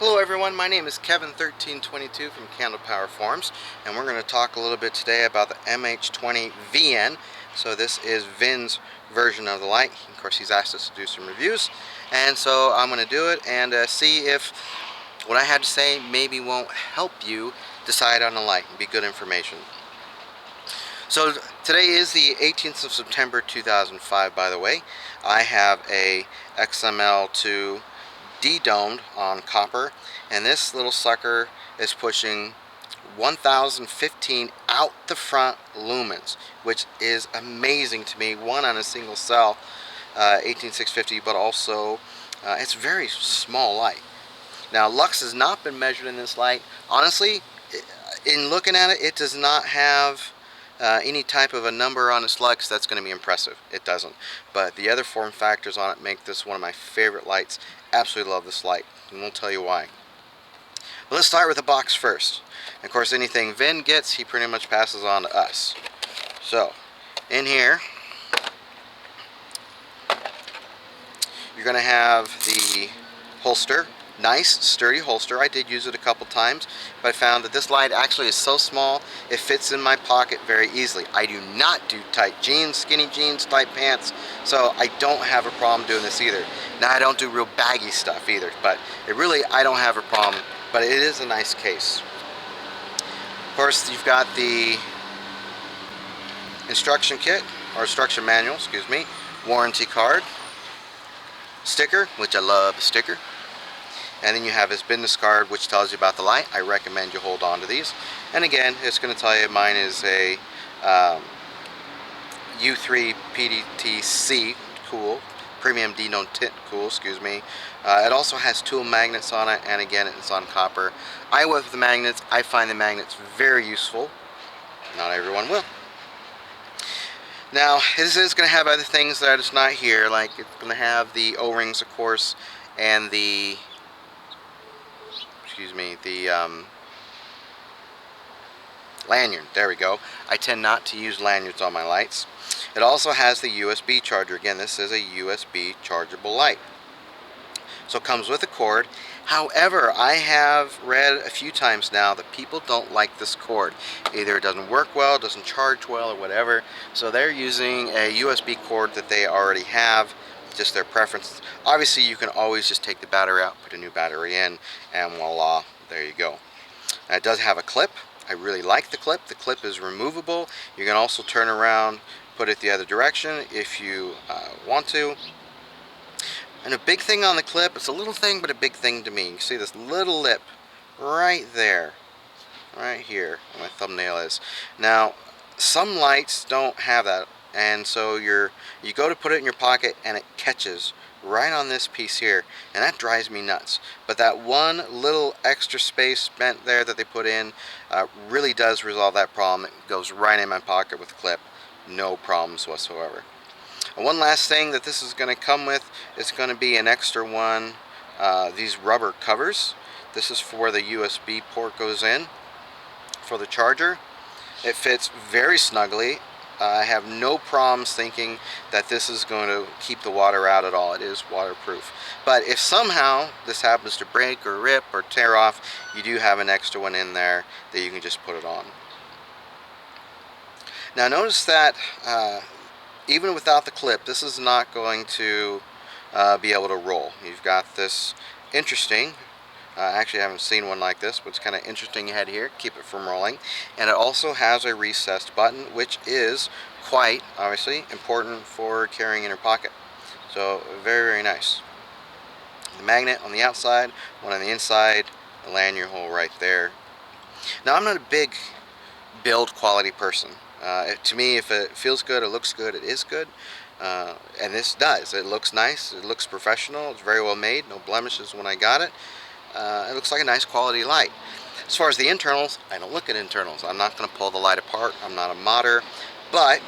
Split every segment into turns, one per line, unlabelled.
Hello everyone, my name is Kevin1322 from Candle Power Forums, and we're going to talk a little bit today about the HM20vn. So this is Vin's version of the light. Of course, he's asked us to do some reviews, and so I'm going to do it and see if what I had to say maybe won't help you decide on a light and be good information. So today is the 18th of September 2005, by the way. I have a XML2 de-domed on copper, and this little sucker is pushing 1015 out the front lumens, which is amazing to me. One on a single cell, 18650, but also it's very small light. Now lux has not been measured in this light. Honestly, in looking at it, it does not have any type of a number on its lux that's going to be impressive. It doesn't. But the other form factors on it make this one of my favorite lights. Absolutely love this light, and we'll tell you why. But let's start with the box first. And of course, anything Vin gets, he pretty much passes on to us. So, in here, you're going to have the holster. Nice, sturdy holster. I did use it a couple times, but I found that this light actually is so small, it fits in my pocket very easily. I do not do tight jeans, skinny jeans, tight pants, so I don't have a problem doing this either. Now, I don't do real baggy stuff either, but I don't have a problem, but it is a nice case. Of course, you've got the instruction kit, or instruction manual, excuse me, warranty card, sticker, which I love the sticker. And then you have his business card, which tells you about the light. I recommend you hold on to these. And again, it's going to tell you mine is a U3 PDTC, cool, premium D-no tint, cool, excuse me. It also has tool magnets on it, and again, it's on copper. I went with the magnets. I find the magnets very useful. Not everyone will. Now, this is going to have other things that is not here, like it's going to have the O-rings, of course, and the lanyard. There we go. I tend not to use lanyards on my lights. It also has the USB charger. Again, this is a USB chargeable light. So it comes with a cord. However, I have read a few times now that people don't like this cord. Either it doesn't work well, doesn't charge well, or whatever. So they're using a USB cord that they already have. Just their preference. Obviously, you can always just take the battery out, put a new battery in, and voila, there you go. Now, it does have a clip. I really like the clip. The clip is removable. You can also turn around, put it the other direction if you want to. And a big thing on the clip, it's a little thing, but a big thing to me. You see this little lip right there, right here, where my thumbnail is. Now, some lights don't have that. And so you go to put it in your pocket and it catches right on this piece here, and that drives me nuts. But that one little extra space spent there that they put in really does resolve that problem. It goes right in my pocket with the clip, no problems whatsoever. And one last thing that this is going to come with is going to be an extra one, these rubber covers. This is for where the USB port goes in for the charger. It fits very snugly. I have no problems thinking that this is going to keep the water out at all. It is waterproof. But if somehow this happens to break or rip or tear off, you do have an extra one in there that you can just put it on. Now notice that even without the clip, this is not going to be able to roll. You've got this interesting, actually I haven't seen one like this, but it's kind of interesting head here, keep it from rolling. And it also has a recessed button, which is quite, obviously, important for carrying in your pocket. So, very, very nice. The magnet on the outside, one on the inside, the lanyard hole right there. Now, I'm not a big build quality person. To me, if it feels good, it looks good, it is good. And this does. It looks nice, it looks professional, it's very well made, no blemishes when I got it. It looks like a nice quality light. As far as the internals, I don't look at internals. I'm not going to pull the light apart. I'm not a modder. But,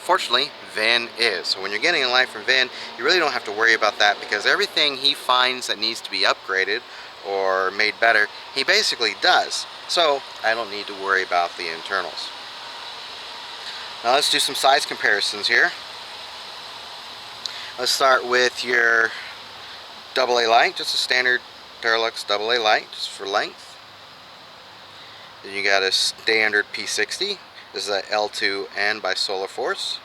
fortunately, Vin is. So when you're getting a light from Vin, you really don't have to worry about that, because everything he finds that needs to be upgraded or made better, he basically does. So I don't need to worry about the internals. Now let's do some size comparisons here. Let's start with your AA light, just a standard Parallax AA light, just for length. Then you got a standard P60. This is a L2N by Solar Force.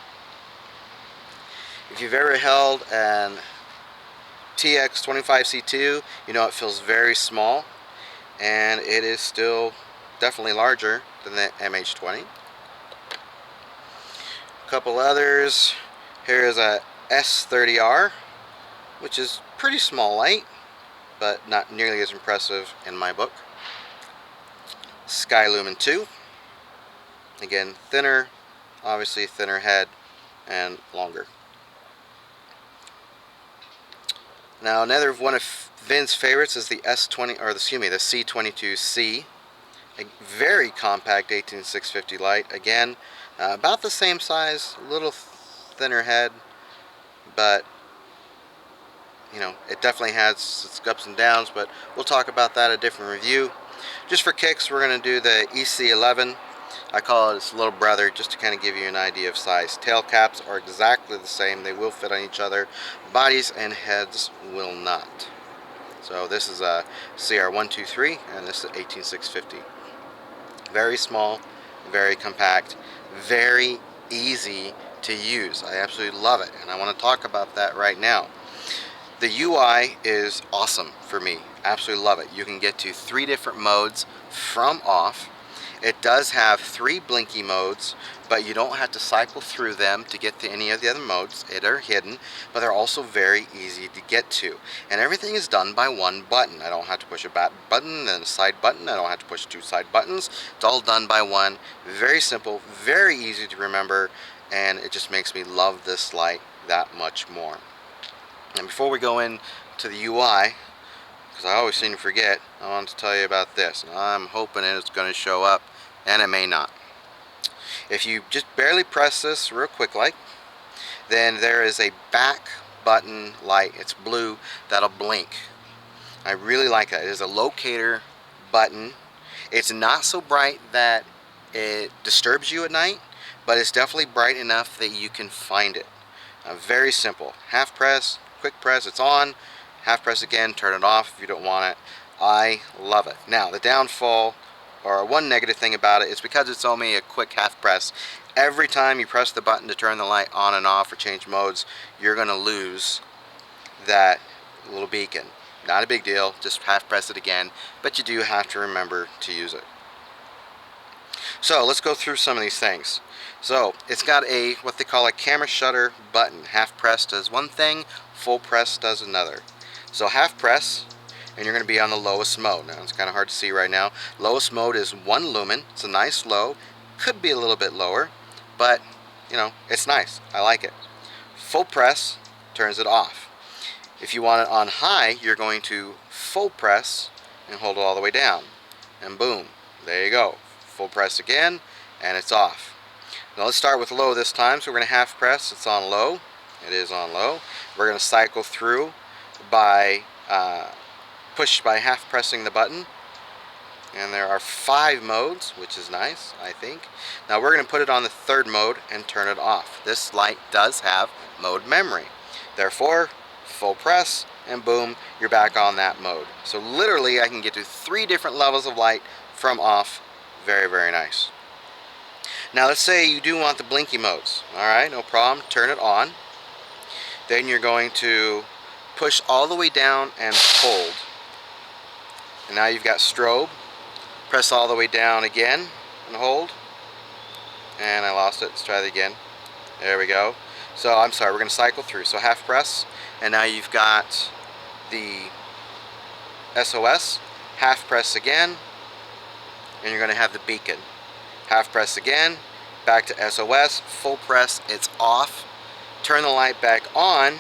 If you've ever held an TX25C2, you know it feels very small, and it is still definitely larger than the MH20. A couple others. Here is a S30R, which is pretty small light, but not nearly as impressive in my book. Skylumen 2. Again, thinner, obviously thinner head and longer. Now another one of Vin's favorites is the S20, or excuse me, the C22C. A very compact 18650 light. Again, about the same size, a little thinner head, but you know, it definitely has its ups and downs, but we'll talk about that in a different review. Just for kicks, we're going to do the EC11. I call it its little brother, just to kind of give you an idea of size. Tail caps are exactly the same. They will fit on each other. Bodies and heads will not. So this is a CR123, and this is 18650. Very small, very compact, very easy to use. I absolutely love it, and I want to talk about that right now. The UI is awesome for me. Absolutely love it. You can get to 3 different modes from off. It does have 3 blinky modes, but you don't have to cycle through them to get to any of the other modes. They're hidden, but they're also very easy to get to. And everything is done by one button. I don't have to push a back button and a side button. I don't have to push 2 side buttons. It's all done by one. Very simple, very easy to remember, and it just makes me love this light that much more. And before we go into the UI, because I always seem to forget, I want to tell you about this. And I'm hoping it's going to show up, and it may not. If you just barely press this real quick like, then there is a back button light. It's blue, that'll blink. I really like that. It is a locator button. It's not so bright that it disturbs you at night, but it's definitely bright enough that you can find it. Very simple. Half press, quick press, it's on. Half press again, turn it off if you don't want it. I love it. Now, the downfall, or one negative thing about it, is because it's only a quick half press. Every time you press the button to turn the light on and off or change modes, you're going to lose that little beacon. Not a big deal, just half press it again, but you do have to remember to use it. So let's go through some of these things. So it's got a what they call a camera shutter button. Half press does one thing, full press does another. So half press, and you're going to be on the lowest mode. Now it's kind of hard to see right now. Lowest mode is 1 lumen. It's a nice low. Could be a little bit lower, but you know, it's nice. I like it. Full press turns it off. If you want it on high, you're going to full press and hold it all the way down, and boom, there you go. Full press again, and it's off. Now let's start with low this time. So we're going to half press. It's on low. It is on low. We're going to cycle through by push by half pressing the button. And there are 5 modes, which is nice, I think. Now we're going to put it on the 3rd mode and turn it off. This light does have mode memory. Therefore, full press, and boom, you're back on that mode. So literally I can get to 3 different levels of light from off. Very, very nice. Now let's say you do want the blinky modes. Alright, no problem. Turn it on. Then you're going to push all the way down and hold. And now you've got strobe. Press all the way down again and hold. And I lost it. Let's try that again. There we go. So I'm sorry, we're going to cycle through. So half press, and now you've got the SOS. Half press again, and you're going to have the beacon. Half press again, back to SOS. Full press, it's off. Turn the light back on,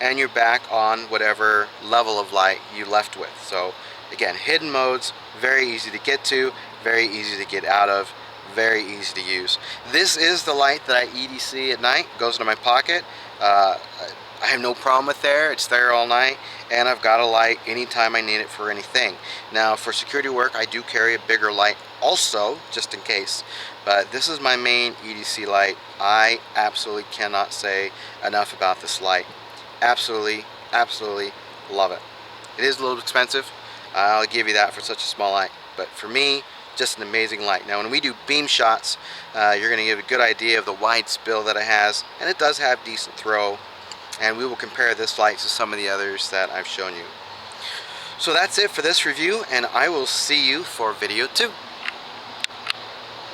and you're back on whatever level of light you left with. So again, hidden modes, very easy to get to, very easy to get out of, very easy to use. This is the light that I EDC at night. It goes into my pocket. I have no problem with there. It's there all night, and I've got a light anytime I need it for anything. Now for security work, I do carry a bigger light also, just in case. But this is my main EDC light. I absolutely cannot say enough about this light. Absolutely, absolutely love it. It is a little expensive, I'll give you that for such a small light. But for me, just an amazing light. Now when we do beam shots, you're going to get a good idea of the wide spill that it has, and it does have decent throw, and we will compare this light to some of the others that I've shown you. So that's it for this review, and I will see you for video 2.